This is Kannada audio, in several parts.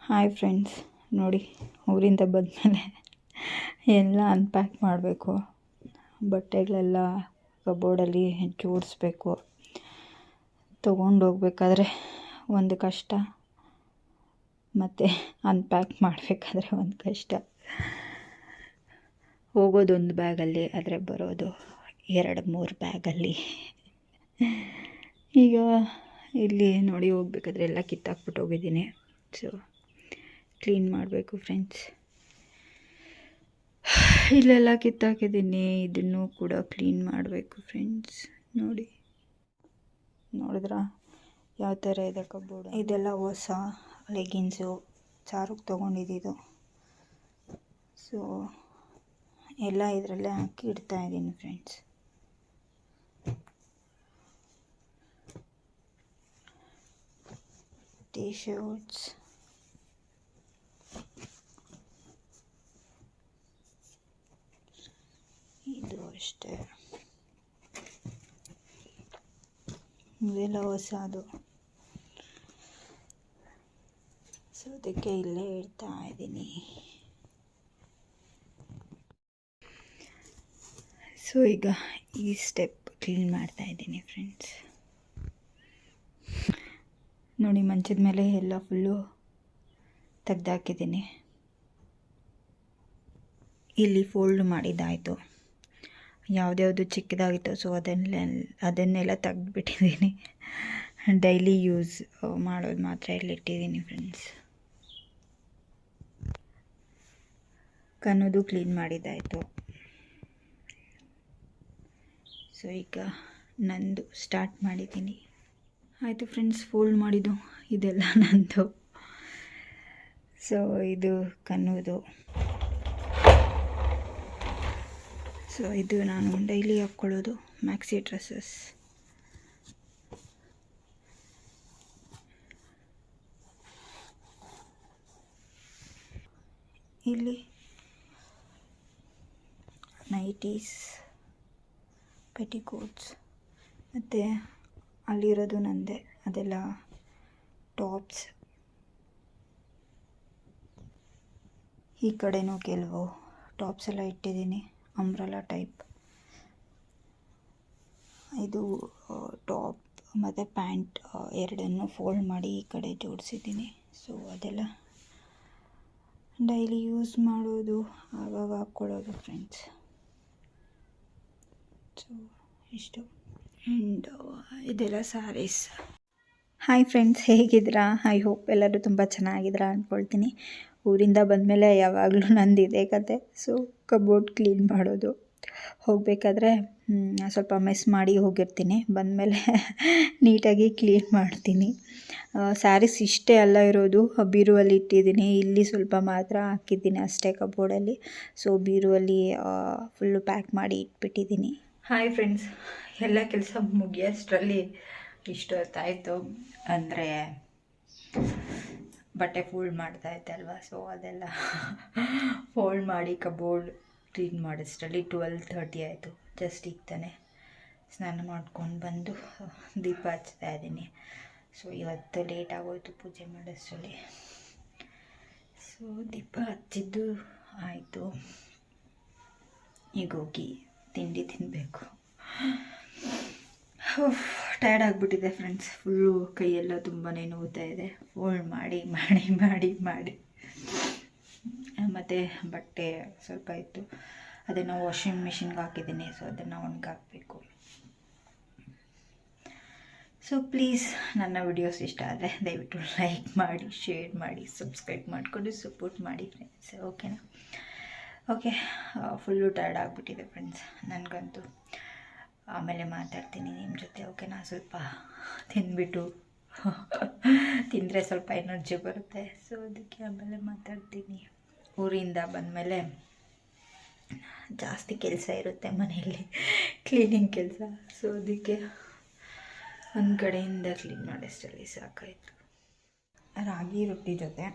ಹಾಯ್ ಫ್ರೆಂಡ್ಸ್, ನೋಡಿ ಊರಿಂದ ಬಂದಮೇಲೆ ಎಲ್ಲ ಅನ್ಪ್ಯಾಕ್ ಮಾಡಬೇಕು. ಬಟ್ಟೆಗಳೆಲ್ಲ ಕಬೋರ್ಡಲ್ಲಿ ಜೋಡಿಸ್ಬೇಕು. ತೊಗೊಂಡೋಗ್ಬೇಕಾದ್ರೆ ಒಂದು ಕಷ್ಟ, ಮತ್ತು ಅನ್ಪ್ಯಾಕ್ ಮಾಡಬೇಕಾದ್ರೆ ಒಂದು ಕಷ್ಟ. ಹೋಗೋದೊಂದು ಬ್ಯಾಗಲ್ಲಿ, ಆದರೆ ಬರೋದು 2-3 ಬ್ಯಾಗಲ್ಲಿ. ಈಗ ಇಲ್ಲಿ ನೋಡಿ ಹೋಗ್ಬೇಕಾದ್ರೆ ಎಲ್ಲ ಕಿತ್ತಾಕ್ಬಿಟ್ಟು ಹೋಗಿದ್ದೀನಿ. ಸೊ ಕ್ಲೀನ್ ಮಾಡಬೇಕು ಫ್ರೆಂಡ್ಸ್. ಇಲ್ಲೆಲ್ಲ ಕಿತ್ತಾಕಿದ್ದೀನಿ, ಇದನ್ನು ಕೂಡ ಕ್ಲೀನ್ ಮಾಡಬೇಕು ಫ್ರೆಂಡ್ಸ್. ನೋಡಿದ್ರಾ ಯಾವ ಥರ ಇದೆ ಕಬೋರ್ಡ್. ಇದೆಲ್ಲ ಹೊಸ ಲೆಗಿನ್ಸು, ಚಾರುಗೆ ತೊಗೊಂಡಿದ್ದು. ಸೊ ಎಲ್ಲ ಇದರಲ್ಲೇ ಹಾಕಿ ಇಡ್ತಾ ಇದ್ದೀನಿ ಫ್ರೆಂಡ್ಸ್. ಟೀ ಶರ್ಟ್ಸ್, ಇದು ಅಷ್ಟೇ, ಇದೆಲ್ಲ ಹೊಸದು. ಸೊ ಅದಕ್ಕೆ ಇಲ್ಲೇ ಇಡ್ತಾ ಇದ್ದೀನಿ. ಸೊ ಈಗ ಈ ಸ್ಟೆಪ್ ಕ್ಲೀನ್ ಮಾಡ್ತಾ ಇದ್ದೀನಿ ಫ್ರೆಂಡ್ಸ್. ನೋಡಿ, ಮಂಚದ ಮೇಲೆ ಎಲ್ಲ ಫುಲ್ಲು ತೆಗ್ದಾಕಿದ್ದೀನಿ. ಇಲ್ಲಿ ಫೋಲ್ಡ್ ಮಾಡಿದ್ದಾಯಿತು. ಯಾವುದ್ಯಾವುದು ಚಿಕ್ಕದಾಗಿತ್ತು ಸೊ ಅದನ್ನೆಲ್ಲ ತೆಗೆದುಬಿಟ್ಟಿದ್ದೀನಿ. ಡೈಲಿ ಯೂಸ್ ಮಾಡೋದು ಮಾತ್ರ ಇಲ್ಲಿಟ್ಟಿದ್ದೀನಿ ಫ್ರೆಂಡ್ಸ್. ಕನ್ನೋದು ಕ್ಲೀನ್ ಮಾಡಿದ್ದಾಯಿತು. ಸೊ ಈಗ ನಂದು ಸ್ಟಾರ್ಟ್ ಮಾಡಿದ್ದೀನಿ. ಆಯಿತು ಫ್ರೆಂಡ್ಸ್, ಫೋಲ್ಡ್ ಮಾಡಿದ್ದು ಇದೆಲ್ಲ ನಂದು. ಸೊ ಇದು ಕನ್ನೋದು. ಸೊ ಇದು ನಾನು ಡೈಲಿ ಹಾಕ್ಕೊಳ್ಳೋದು ಮ್ಯಾಕ್ಸಿ ಡ್ರೆಸ್ಸಸ್. ಇಲ್ಲಿ ನೈಟೀಸ್, ಪೆಟಿಕೋಟ್ಸ್, ಮತ್ತು ಅಲ್ಲಿರೋದು ನಂದೆ, ಅದೆಲ್ಲ ಟಾಪ್ಸ್. ಈ ಕಡೆನೂ ಕೆಲವು ಟಾಪ್ಸ್ ಎಲ್ಲ ಇಟ್ಟಿದ್ದೀನಿ, ಅಂಬ್ರೆಲಾ ಟೈಪ್. ಇದು ಟಾಪ್ ಮತ್ತು ಪ್ಯಾಂಟ್ ಎರಡನ್ನು ಫೋಲ್ಡ್ ಮಾಡಿ ಈ ಕಡೆ ಜೋಡಿಸಿದ್ದೀನಿ. ಸೊ ಅದೆಲ್ಲ ಡೈಲಿ ಯೂಸ್ ಮಾಡೋದು, ಆವಾಗ ಹಾಕ್ಕೊಳ್ಳೋದು ಫ್ರೆಂಡ್ಸ್. ಸೊ ಇಷ್ಟು. ಆ್ಯಂಡ್ ಇದೆಲ್ಲ ಸ್ಯಾರೀಸ್. ಹಾಯ್ ಫ್ರೆಂಡ್ಸ್, ಹೇಗಿದ್ದೀರಾ? ಐ ಹೋಪ್ ಎಲ್ಲರೂ ತುಂಬ ಚೆನ್ನಾಗಿದ್ದೀರಾ ಅಂದ್ಕೊಳ್ತೀನಿ. ಊರಿಂದ ಬಂದಮೇಲೆ ಯಾವಾಗಲೂ ನಂದು ಇದೇ ಕತೆ. ಸೊ ಕಬೋರ್ಡ್ ಕ್ಲೀನ್ ಮಾಡೋದು. ಹೋಗಬೇಕಾದ್ರೆ ಸ್ವಲ್ಪ ಮೆಸ್ ಮಾಡಿ ಹೋಗಿರ್ತೀನಿ, ಬಂದಮೇಲೆ ನೀಟಾಗಿ ಕ್ಲೀನ್ ಮಾಡ್ತೀನಿ. ಸ್ಯಾರೀಸ್ ಇಷ್ಟೇ ಅಲ್ಲ ಇರೋದು, ಬೀರುವಲ್ಲಿ ಇಟ್ಟಿದ್ದೀನಿ. ಇಲ್ಲಿ ಸ್ವಲ್ಪ ಮಾತ್ರ ಹಾಕಿದ್ದೀನಿ ಅಷ್ಟೇ ಕಬೋರ್ಡಲ್ಲಿ. ಸೊ ಬೀರುವಲ್ಲಿ ಫುಲ್ಲು ಪ್ಯಾಕ್ ಮಾಡಿ ಇಟ್ಬಿಟ್ಟಿದ್ದೀನಿ. ಹಾಯ್ ಫ್ರೆಂಡ್ಸ್, ಎಲ್ಲ ಕೆಲಸ ಮುಗಿಯೋಷ್ಟರಲ್ಲಿ ಇಷ್ಟು ಹೊತ್ತಾಯಿತು. ಅಂದರೆ ಬಟ್ಟೆ ಫೋಲ್ಡ್ ಮಾಡ್ತಾಯಿದ್ದೆ ಅಲ್ವಾ, ಸೊ ಅದೆಲ್ಲ ಫೋಲ್ಡ್ ಮಾಡಿ ಕಬೋರ್ಡ್ ಕ್ಲೀನ್ ಮಾಡೋಷ್ಟರಲ್ಲಿ 12:30 ಆಯಿತು. ಜಸ್ಟ್ ಈಗ ತಾನೆ ಸ್ನಾನ ಮಾಡ್ಕೊಂಡು ಬಂದು ದೀಪ ಹಚ್ತಾ ಇದ್ದೀನಿ. ಸೊ ಇವತ್ತು ಲೇಟ್ ಆಗೋಯ್ತು ಪೂಜೆ ಮಾಡೋಷ್ಟರಲ್ಲಿ. ಸೊ ದೀಪ ಹಚ್ಚಿದ್ದು ಆಯಿತು. ಈಗ ಹೋಗಿ ತಿಂಡಿ ತಿನ್ನಬೇಕು. ಟಯರ್ಡ್ ಆಗಿಬಿಟ್ಟಿದೆ ಫ್ರೆಂಡ್ಸ್. ಫುಲ್ಲು ಕೈಯೆಲ್ಲ ತುಂಬಾ ನೋವ್ತಾ ಇದೆ, ಫೋಲ್ಡ್ ಮಾಡಿ ಮಾಡಿ ಮಾಡಿ ಮಾಡಿ. ಮತ್ತು ಬಟ್ಟೆ ಸ್ವಲ್ಪ ಇತ್ತು, ಅದನ್ನು ವಾಷಿಂಗ್ ಮಿಷಿನ್ಗೆ ಹಾಕಿದ್ದೀನಿ. ಸೊ ಅದನ್ನು ಒಣಗಾಕಬೇಕು. ಸೊ ಪ್ಲೀಸ್, ನನ್ನ ವಿಡಿಯೋಸ್ ಇಷ್ಟ ಆದರೆ ದಯವಿಟ್ಟು ಲೈಕ್ ಮಾಡಿ, ಶೇರ್ ಮಾಡಿ, ಸಬ್ಸ್ಕ್ರೈಬ್ ಮಾಡಿಕೊಂಡು ಸಪೋರ್ಟ್ ಮಾಡಿ ಫ್ರೆಂಡ್ಸ್. ಓಕೆನಾ? ಓಕೆ, ಫುಲ್ಲು ಟಯರ್ಡ್ ಆಗಿಬಿಟ್ಟಿದೆ ಫ್ರೆಂಡ್ಸ್ ನನಗಂತೂ. ಆಮೇಲೆ ಮಾತಾಡ್ತೀನಿ ನಿಮ್ಮ ಜೊತೆ, ಓಕೆನಾ? ಸ್ವಲ್ಪ ತಿಂದ್ಬಿಟ್ಟು ತಿಂದರೆ ಸ್ವಲ್ಪ ಎನರ್ಜಿ ಬರುತ್ತೆ. ಸೊ ಅದಕ್ಕೆ ಆಮೇಲೆ ಮಾತಾಡ್ತೀನಿ. ಊರಿಂದ ಬಂದಮೇಲೆ ಜಾಸ್ತಿ ಕೆಲಸ ಇರುತ್ತೆ ಮನೆಯಲ್ಲಿ, ಕ್ಲೀನಿಂಗ್ ಕೆಲಸ. ಸೊ ಅದಕ್ಕೆ ಒಂದು ಕಡೆಯಿಂದ ಕ್ಲೀನ್ ಮಾಡೋಷ್ಟರಲ್ಲಿ ಸಾಕಾಯಿತು. ರಾಗಿ ರೊಟ್ಟಿ ಜೊತೆ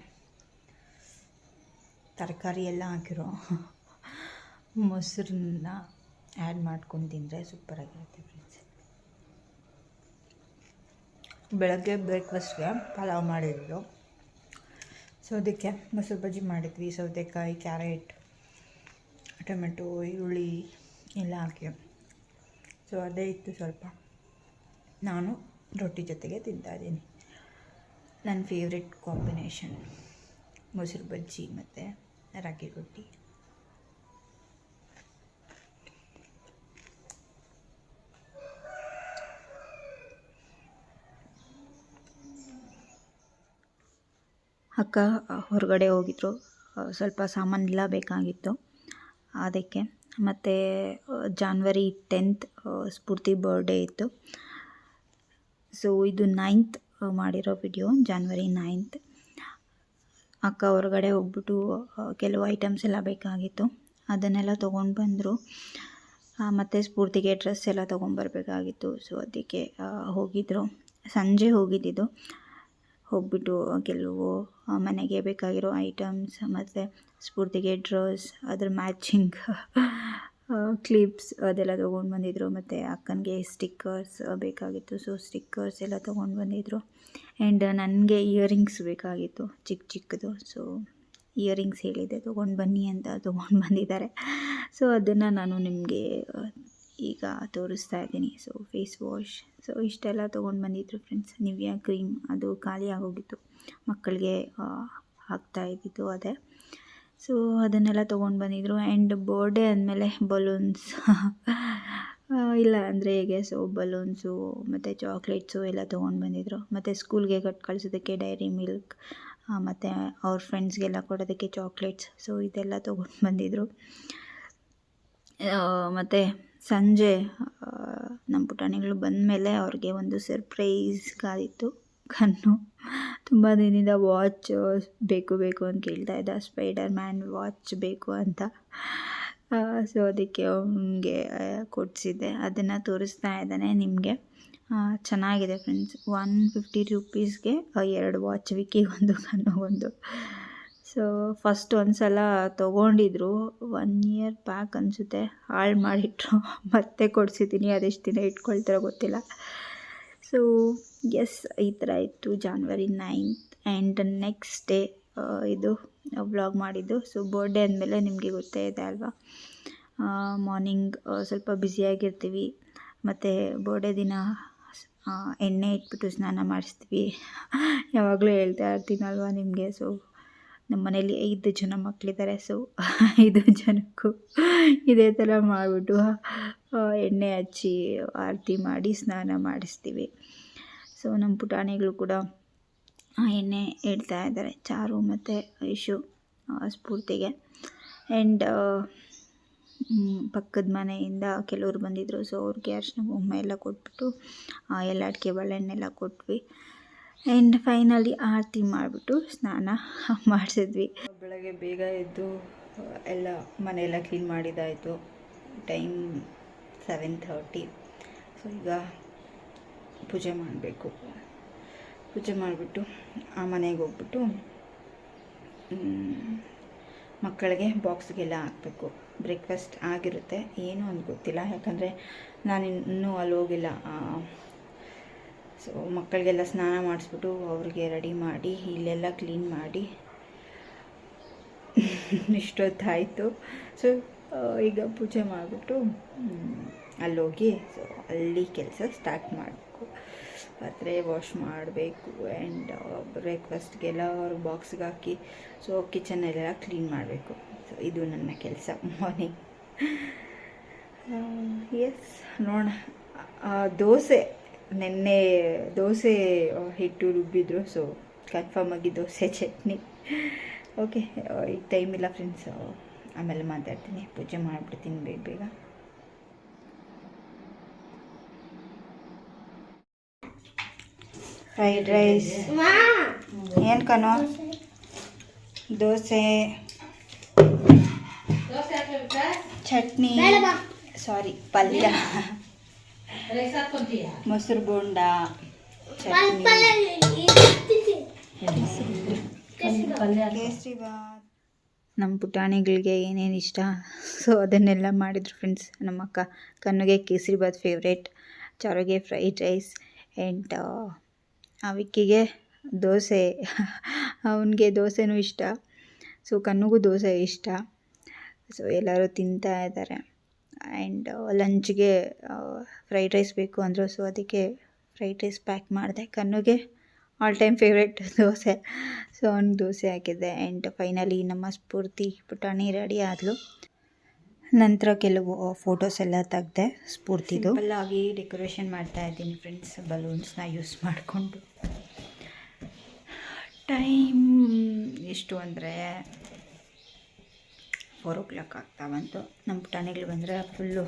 ತರಕಾರಿ ಎಲ್ಲ ಹಾಕಿರೋ ಮೊಸರನ್ನ ಆ್ಯಡ್ ಮಾಡ್ಕೊಂಡು ತಿಂದರೆ ಸೂಪರಾಗಿರುತ್ತೆ ಫ್ರೆಂಡ್ಸ್. ಬೆಳಗ್ಗೆ ಬ್ರೇಕ್ಫಾಸ್ಟ್ಗೆ ಪಲಾವ್ ಮಾಡಿದ್ರು. ಸೌದೆಕಾಯಿ ಮೊಸರು ಬಜ್ಜಿ ಮಾಡಿದ್ವಿ. ಸೌದೆಕಾಯಿ, ಕ್ಯಾರೆಟ್, ಟೊಮೆಟೊ, ಈರುಳ್ಳಿ ಎಲ್ಲ ಹಾಕಿ. ಸೊ ಅದೇ ಇತ್ತು ಸ್ವಲ್ಪ. ನಾನು ರೊಟ್ಟಿ ಜೊತೆಗೆ ತಿಂತಾಯಿದ್ದೀನಿ. ನನ್ನ ಫೇವ್ರೆಟ್ ಕಾಂಬಿನೇಷನ್ ಮೊಸರು ಬಜ್ಜಿ ಮತ್ತು ರಾಗಿ ರೊಟ್ಟಿ. ಅಕ್ಕ ಹೊರಗಡೆ ಹೋಗಿದ್ರು, ಸ್ವಲ್ಪ ಸಾಮಾನೆಲ್ಲ ಬೇಕಾಗಿತ್ತು ಅದಕ್ಕೆ. ಮತ್ತು January 10th ಸ್ಫೂರ್ತಿ ಬರ್ಡೇ ಇತ್ತು. ಸೊ ಇದು 9th ಮಾಡಿರೋ ವಿಡಿಯೋ, January 9th. ಅಕ್ಕ ಹೊರಗಡೆ ಹೋಗ್ಬಿಟ್ಟು ಕೆಲವು ಐಟಮ್ಸ್ ಎಲ್ಲ ಬೇಕಾಗಿತ್ತು, ಅದನ್ನೆಲ್ಲ ತೊಗೊಂಡು ಬಂದರು. ಮತ್ತು ಸ್ಫೂರ್ತಿಗೆ ಡ್ರೆಸ್ ಎಲ್ಲ ತೊಗೊಂಬರ್ಬೇಕಾಗಿತ್ತು. ಸೊ ಅದಕ್ಕೆ ಹೋಗಿದ್ದರು. ಸಂಜೆ ಹೋಗಿದ್ದಿದ್ದು. ಹೋಗ್ಬಿಟ್ಟು ಕೆಲವು ಮನೆಗೆ ಬೇಕಾಗಿರೋ ಐಟಮ್ಸ್ ಮತ್ತು ಸ್ಫೂರ್ತಿಗೆ ಡ್ರೆಸ್, ಅದ್ರ ಮ್ಯಾಚಿಂಗ್ ಕ್ಲಿಪ್ಸ್ ಅದೆಲ್ಲ ತೊಗೊಂಡು ಬಂದಿದ್ದರು. ಮತ್ತು ಅಕ್ಕನಿಗೆ ಸ್ಟಿಕ್ಕರ್ಸ್ ಬೇಕಾಗಿತ್ತು. ಸೊ ಸ್ಟಿಕ್ಕರ್ಸ್ ಎಲ್ಲ ತೊಗೊಂಡು ಬಂದಿದ್ದರು. ಆ್ಯಂಡ್ ನನಗೆ ಇಯರಿಂಗ್ಸ್ ಬೇಕಾಗಿತ್ತು, ಚಿಕ್ಕದು. ಸೊ ಇಯರಿಂಗ್ಸ್ ಹೇಳಿದ್ದೆ ತೊಗೊಂಡು ಬನ್ನಿ ಅಂತ, ತೊಗೊಂಡು ಬಂದಿದ್ದಾರೆ. ಸೊ ಅದನ್ನು ನಾನು ನಿಮಗೆ ಈಗ ತೋರಿಸ್ತಾ ಇದ್ದೀನಿ. ಸೊ ಫೇಸ್ ವಾಶ್, ಸೊ ಇಷ್ಟೆಲ್ಲ ತೊಗೊಂಡು ಬಂದಿದ್ರು ಫ್ರೆಂಡ್ಸ್. ನಿವಿಯಾ ಕ್ರೀಮ್ ಅದು ಖಾಲಿ ಆಗೋಗಿತ್ತು, ಮಕ್ಕಳಿಗೆ ಹಾಕ್ತಾ ಇದ್ದಿದ್ದು ಅದೇ. ಸೊ ಅದನ್ನೆಲ್ಲ ತೊಗೊಂಡು ಬಂದಿದ್ರು. ಆ್ಯಂಡ್ ಬರ್ಡೇ ಅಂದಮೇಲೆ ಬಲೂನ್ಸ್ ಇಲ್ಲ ಅಂದರೆ ಹೇಗೆ, ಸೊ ಬಲೂನ್ಸು ಮತ್ತು ಚಾಕ್ಲೇಟ್ಸು ಎಲ್ಲ ತೊಗೊಂಡು ಬಂದಿದ್ರು. ಮತ್ತು ಸ್ಕೂಲ್ಗೆ ಕಟ್ ಕಳಿಸೋದಕ್ಕೆ ಡೈರಿ ಮಿಲ್ಕ್, ಮತ್ತು ಅವ್ರ ಫ್ರೆಂಡ್ಸ್ಗೆಲ್ಲ ಕೊಡೋದಕ್ಕೆ ಚಾಕ್ಲೇಟ್ಸ್. ಸೊ ಇದೆಲ್ಲ ತೊಗೊಂಡು ಬಂದಿದ್ರು. ಮತ್ತು ಸಂಜೆ ನಮ್ಮ ಪುಟಾಣಿಗಳು ಬಂದಮೇಲೆ ಅವ್ರಿಗೆ ಒಂದು ಸರ್ಪ್ರೈಸ್ ಕಾದಿತ್ತು. ಕಣ್ಣು ತುಂಬ ದಿನದಿಂದ ವಾಚ್ ಬೇಕು ಅಂತ ಕೇಳ್ತಾ ಇದ್ದ, ಸ್ಪೈಡರ್ ಮ್ಯಾನ್ ವಾಚ್ ಬೇಕು ಅಂತ. ಸೊ ಅದಕ್ಕೆ ಅವನಿಗೆ ಕೊಡಿಸಿದ್ದೆ, ಅದನ್ನು ತೋರಿಸ್ತಾ ಇದ್ದಾನೆ ನಿಮಗೆ. ಚೆನ್ನಾಗಿದೆ ಫ್ರೆಂಡ್ಸ್. 150 ರೂಪೀಸ್ಗೆ 2 ವಾಚ್, ವಿಕ್ಕಿಗೊಂದು, ಕಣ್ಣುಗೊಂದು. ಸೊ ಫಸ್ಟ್ ಒಂದು ಸಲ ತೊಗೊಂಡಿದ್ರು, 1 year ಬ್ಯಾಕ್ ಅನಿಸುತ್ತೆ, ಹಾಳು ಮಾಡಿಟ್ರು. ಮತ್ತೆ ಕೊಡಿಸಿದ್ದೀನಿ, ಅದೆಷ್ಟು ದಿನ ಇಟ್ಕೊಳ್ತಾರೋ ಗೊತ್ತಿಲ್ಲ. ಸೊ ಎಸ್, ಈ ಥರ ಇತ್ತು January 9th. And next day ಇದು ವ್ಲಾಗ್ ಮಾಡಿದ್ದು. ಸೊ ಬರ್ಡೇ ಅಂದಮೇಲೆ ನಿಮಗೆ ಗೊತ್ತೇ ಇದೆ ಅಲ್ವಾ, ಮಾರ್ನಿಂಗ್ ಸ್ವಲ್ಪ ಬ್ಯುಸಿಯಾಗಿರ್ತೀವಿ. ಮತ್ತು ಬರ್ಡೇ ದಿನ ಎಣ್ಣೆ ಇಟ್ಬಿಟ್ಟು ಸ್ನಾನ ಮಾಡಿಸ್ತೀವಿ, ಯಾವಾಗಲೂ ಹೇಳ್ತಾ ಇರ್ತೀನಲ್ವ ನಿಮಗೆ. ಸೊ ನಮ್ಮ ಮನೇಲಿ 5 ಜನ ಮಕ್ಕಳಿದ್ದಾರೆ. ಸೊ 5 ಜನಕ್ಕೂ ಇದೇ ಥರ ಮಾಡಿಬಿಟ್ಟು ಎಣ್ಣೆ ಹಚ್ಚಿ ಆರತಿ ಮಾಡಿ ಸ್ನಾನ ಮಾಡಿಸ್ತೀವಿ. ಸೊ ನಮ್ಮ ಪುಟಾಣಿಗಳು ಕೂಡ ಎಣ್ಣೆ ಇಡ್ತಾ ಇದ್ದಾರೆ, ಚಾರು ಮತ್ತು ಐಶು ಸ್ಫೂರ್ತಿಗೆ. ಆ್ಯಂಡ್ ಪಕ್ಕದ ಮನೆಯಿಂದ ಕೆಲವರು ಬಂದಿದ್ದರು. ಸೊ ಅವ್ರಿಗೆ ಅರಿಶಿನ ಕುಂಕುಮ ಎಲ್ಲ ಕೊಟ್ಬಿಟ್ಟು ಎಲ್ಲ ಅಡಿಕೆ ಬಾಳೆಹಣ್ಣೆಲ್ಲ ಕೊಟ್ವಿ. ಆ್ಯಂಡ್ ಫೈನಲಿ ಆರತಿ ಮಾಡಿಬಿಟ್ಟು ಸ್ನಾನ ಮಾಡಿಸಿದ್ವಿ. ಬೆಳಗ್ಗೆ ಬೇಗ ಎದ್ದು ಎಲ್ಲ ಮನೆಯೆಲ್ಲ ಕ್ಲೀನ್ ಮಾಡಿದ್ದಾಯಿತು. ಟೈಮ್ 7:30. ಸೊ ಈಗ ಪೂಜೆ ಮಾಡಬೇಕು. ಪೂಜೆ ಮಾಡಿಬಿಟ್ಟು ಆ ಮನೆಗೆ ಹೋಗ್ಬಿಟ್ಟು ಮಕ್ಕಳಿಗೆ ಬಾಕ್ಸ್ಗೆಲ್ಲ ಹಾಕಬೇಕು. ಬ್ರೇಕ್ಫಾಸ್ಟ್ ಆಗಿರುತ್ತೆ, ಏನೂ ಅಂತ ಗೊತ್ತಿಲ್ಲ, ಯಾಕಂದರೆ ನಾನು ಇನ್ನೂ ಅಲ್ಲಿ ಹೋಗಿಲ್ಲ. ಸೊ ಮಕ್ಕಳಿಗೆಲ್ಲ ಸ್ನಾನ ಮಾಡಿಸ್ಬಿಟ್ಟು ಅವ್ರಿಗೆ ರೆಡಿ ಮಾಡಿ ಇಲ್ಲೆಲ್ಲ ಕ್ಲೀನ್ ಮಾಡಿ ಇಷ್ಟೊತ್ತಾಯಿತು. ಸೊ ಈಗ ಪೂಜೆ ಮಾಡಿಬಿಟ್ಟು ಅಲ್ಲೋಗಿ ಸೊ ಅಲ್ಲಿ ಕೆಲಸ ಸ್ಟಾರ್ಟ್ ಮಾಡಬೇಕು. ಪಾತ್ರೆ ವಾಶ್ ಮಾಡಬೇಕು. ಆ್ಯಂಡ್ ಬ್ರೇಕ್ಫಾಸ್ಟ್ಗೆಲ್ಲ ಅವ್ರ ಬಾಕ್ಸ್ಗೆ ಹಾಕಿ ಸೊ ಕಿಚನೆಲ್ಲ ಕ್ಲೀನ್ ಮಾಡಬೇಕು. ಸೊ ಇದು ನನ್ನ ಕೆಲಸ ಮಾರ್ನಿಂಗ್. ಎಸ್, ನೋಡೋಣ. ದೋಸೆ, ನೆನ್ನೆ ದೋಸೆ ಹಿಟ್ಟು ರುಬ್ಬಿದ್ರು. ಸೊ ಕನ್ಫರ್ಮ್ ಆಗಿ ದೋಸೆ ಚಟ್ನಿ. ಓಕೆ, ಈಗ ಟೈಮ್ ಇಲ್ಲ ಫ್ರೆಂಡ್ಸ್, ಆಮೇಲೆ ಮಾತಾಡ್ತೀನಿ. ಪೂಜೆ ಮಾಡಿಬಿಡ್ತೀನಿ ಬೇಗ. ಫ್ರೈಡ್ ರೈಸ್ ಏನು ಕಣೋ, ದೋಸೆ, ಚಟ್ನಿ, ಸಾರಿ ಪಲ್ಯ, ಮೊಸರು ಬೋಂಡ, ಚಟ್ನಿ, ಕೇಸರಿ ಬಾತ್. ನಮ್ಮ ಪುಟಾಣಿಗಳಿಗೆ ಏನೇನು ಇಷ್ಟ ಸೊ ಅದನ್ನೆಲ್ಲ ಮಾಡಿದ್ರು ಫ್ರೆಂಡ್ಸ್. ನಮ್ಮ ಅಕ್ಕ ಕಣ್ಣುಗೆ ಕೇಸರಿ ಬಾತ್ ಫೇವ್ರೇಟ್, ಚಾರುಗೆ ಫ್ರೈಡ್ ರೈಸ್, ಆ್ಯಂಡ್ ವಿಕ್ಕಿಗೆ ದೋಸೆ ಅವನಿಗೆ ದೋಸೆನೂ ಇಷ್ಟ. ಸೊ ಕನ್ನುಗೂ ದೋಸೆ ಇಷ್ಟ. ಸೊ ಎಲ್ಲರೂ ತಿಂತಾ ಇದ್ದಾರೆ. ಆ್ಯಂಡ್ ಲಂಚ್ಗೆ ಫ್ರೈಡ್ ರೈಸ್ ಬೇಕು ಅಂದರು. ಸೊ ಅದಕ್ಕೆ ಫ್ರೈಡ್ ರೈಸ್ ಪ್ಯಾಕ್ ಮಾಡಿದೆ. ಕನ್ನುಗೆ all time favourite dosa. So ಅವ್ನಿಗೆ ದೋಸೆ ಹಾಕಿದ್ದೆ. ಆ್ಯಂಡ್ ಫೈನಲಿ ನಮ್ಮ ಸ್ಫೂರ್ತಿ ಪುಟಾಣಿ ರೆಡಿ ಆದಳು. ನಂತರ ಕೆಲವು ಫೋಟೋಸ್ ಎಲ್ಲ ತೆಗ್ದೆ ಸ್ಫೂರ್ತಿದು. ಸಿಂಪಲ್ಲಾಗಿ ಡೆಕೋರೇಷನ್ ಮಾಡ್ತಾ ಇದ್ದೀನಿ ಫ್ರೆಂಡ್ಸ್, ಬಲೂನ್ಸ್ನ ಯೂಸ್ ಮಾಡಿಕೊಂಡು. ಟೈಮ್ ಎಷ್ಟು ಅಂದರೆ 4 o'clock ಆಗ್ತಾ ಬಂತು. ನಮ್ಮ ಪುಟಾಣಿಗಳು ಬಂದರೆ ಫುಲ್ಲು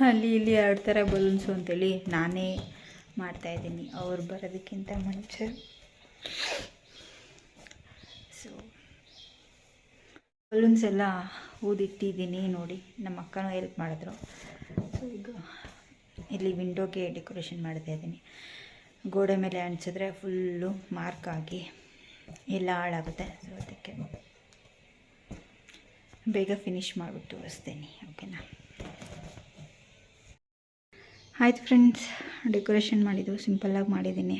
ಅಲ್ಲಿ ಇಲ್ಲಿ ಆಡ್ತಾರೆ ಬಲೂನ್ಸು ಅಂತೇಳಿ ನಾನೇ ಮಾಡ್ತಾಯಿದ್ದೀನಿ ಅವ್ರು ಬರೋದಕ್ಕಿಂತ ಮುಂಚೆ. ಸೊ ಬಲೂನ್ಸ್ ಎಲ್ಲ ಊದಿಟ್ಟಿದ್ದೀನಿ ನೋಡಿ. ನಮ್ಮ ಅಕ್ಕನೂ ಹೆಲ್ಪ್ ಮಾಡಿದ್ರು. ಸೊ ಈಗ ಇಲ್ಲಿ ವಿಂಡೋಗೆ ಡೆಕೋರೇಷನ್ ಮಾಡ್ತಾ ಇದ್ದೀನಿ. ಗೋಡೆ ಮೇಲೆ ಅಂಟಿಸಿದ್ರೆ ಫುಲ್ಲು ಮಾರ್ಕ್ ಆಗಿ ಎಲ್ಲ ಹಾಳಾಗುತ್ತೆ. ಸೊ ಅದಕ್ಕೆ ಬೇಗ ಫಿನಿಷ್ ಮಾಡಿಬಿಟ್ಟು ತೋರಿಸ್ತೀನಿ. ಓಕೆನಾ? ಆಯ್ತು ಫ್ರೆಂಡ್ಸ್, ಡೆಕೋರೇಷನ್ ಮಾಡಿದ್ದು ಸಿಂಪಲ್ಲಾಗಿ ಮಾಡಿದ್ದೀನಿ.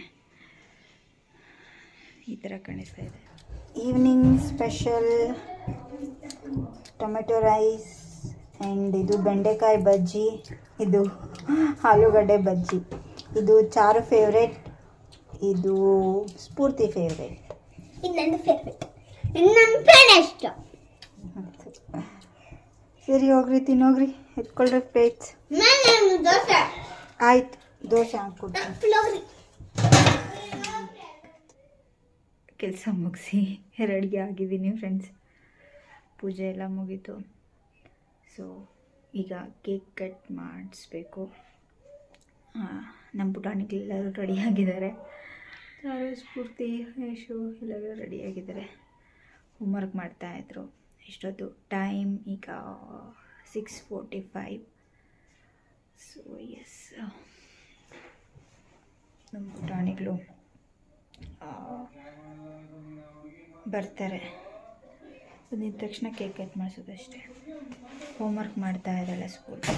ಈ ಥರ ಕಾಣಿಸ್ತಾ ಇದೆ. Evening special tomato rice and ಇದು ಬೆಂಡೆಕಾಯಿ ಬಜ್ಜಿ, ಇದು ಆಲೂಗಡ್ಡೆ ಬಜ್ಜಿ. ಇದು ಚಾರು ಫೇವ್ರೇಟ್, ಇದು ಸ್ಫೂರ್ತಿ ಫೇವ್ರೇಟ್. ಇದು ನನ್ನ ಫೇವ್ರೇಟ್, ನನ್ನ ಫ್ರೆಂಡ್ ಇಷ್ಟ. ಸರಿ ಹೋಗ್ರಿ, ತಿನ್ನೋಗ್ರಿ, ಎತ್ಕೊಳ್ರಿ ಪ್ಲೇಟ್ಸ್. ದೋಸೆ ಆಯ್ತು, ದೋಸೆ ಹಾಕ್ಕೊಡ್ತೀನಿ. ಕೆಲಸ ಮುಗಿಸಿ ರೆಡಿ ಆಗಿದ್ದೀನಿ ಫ್ರೆಂಡ್ಸ್. ಪೂಜೆ ಎಲ್ಲ ಮುಗೀತು. ಸೊ ಈಗ ಕೇಕ್ ಕಟ್ ಮಾಡಿಸ್ಬೇಕು. ನಮ್ಮ ಪುಟಾಣಿಗಳೆಲ್ಲರೂ ರೆಡಿಯಾಗಿದ್ದಾರೆ. ಚಾರು, ಸ್ಫೂರ್ತಿ, ಯಶು ಎಲ್ಲರೂ ರೆಡಿಯಾಗಿದ್ದಾರೆ. ಹೋಮ್ವರ್ಕ್ ಮಾಡ್ತಾಯಿದ್ರು. ಇಷ್ಟೊತ್ತು ಟೈಮ್ ಈಗ 6:45. ಸೊ ಎಸ್, ನಮ್ಮ ಪುಟಾಣಿಗಳು ಬರ್ತಾರೆ. ಬಂದಿದ್ದ ತಕ್ಷಣ ಕೇಕ್ ಕಟ್ ಮಾಡಿಸೋದಷ್ಟೇ. ಹೋಮ್ವರ್ಕ್ ಮಾಡ್ತಾ ಇದ್ದಾಳೆ ಸ್ಫೂರ್ತಿ.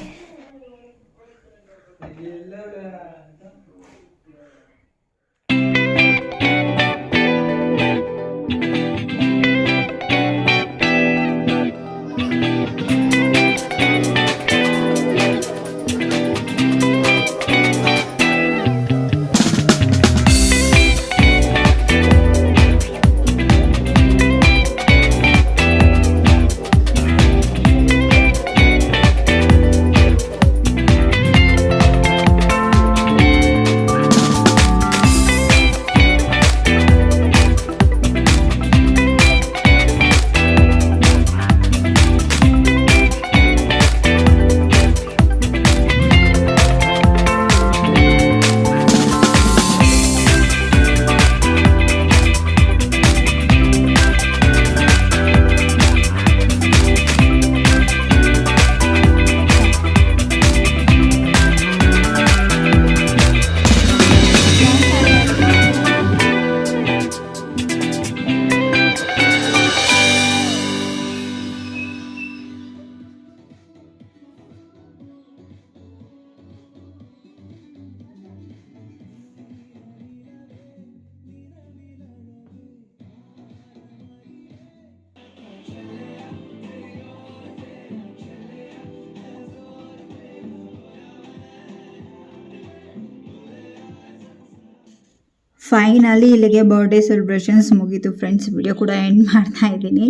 ಫೈನಲಿ ಇಲ್ಲಿಗೆ ಬರ್ಡೇ ಸೆಲೆಬ್ರೇಷನ್ಸ್ ಮುಗೀತು ಫ್ರೆಂಡ್ಸ್. ವಿಡಿಯೋ ಕೂಡ ಎಂಡ್ ಮಾಡ್ತಾ ಇದ್ದೀನಿ.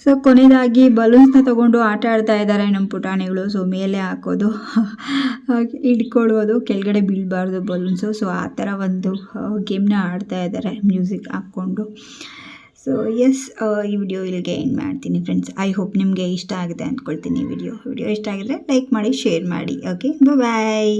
ಸೊ ಕೊನೆಯದಾಗಿ ಬಲೂನ್ಸ್ನ ತೊಗೊಂಡು ಆಟ ಆಡ್ತಾ ಇದ್ದಾರೆ ನಮ್ಮ ಪುಟಾಣಿಗಳು. ಸೊ ಮೇಲೆ ಹಾಕೋದು, ಹಿಡ್ಕೊಳ್ಳೋದು, ಕೆಳಗಡೆ ಬೀಳಬಾರ್ದು ಬಲೂನ್ಸು. ಸೊ ಆ ಥರ ಒಂದು ಗೇಮ್ನ ಆಡ್ತಾ ಇದ್ದಾರೆ ಮ್ಯೂಸಿಕ್ ಹಾಕ್ಕೊಂಡು. ಸೊ ಎಸ್, ಈ ವಿಡಿಯೋ ಇಲ್ಲಿಗೆ ಎಂಡ್ ಮಾಡ್ತೀನಿ ಫ್ರೆಂಡ್ಸ್. ಐ ಹೋಪ್ ನಿಮಗೆ ಇಷ್ಟ ಆಗಿದೆ ಅಂದ್ಕೊಳ್ತೀನಿ. ವಿಡಿಯೋ ಇಷ್ಟ ಆಗಿದ್ರೆ ಲೈಕ್ ಮಾಡಿ, ಶೇರ್ ಮಾಡಿ. ಓಕೆ, ಬಾಯ್.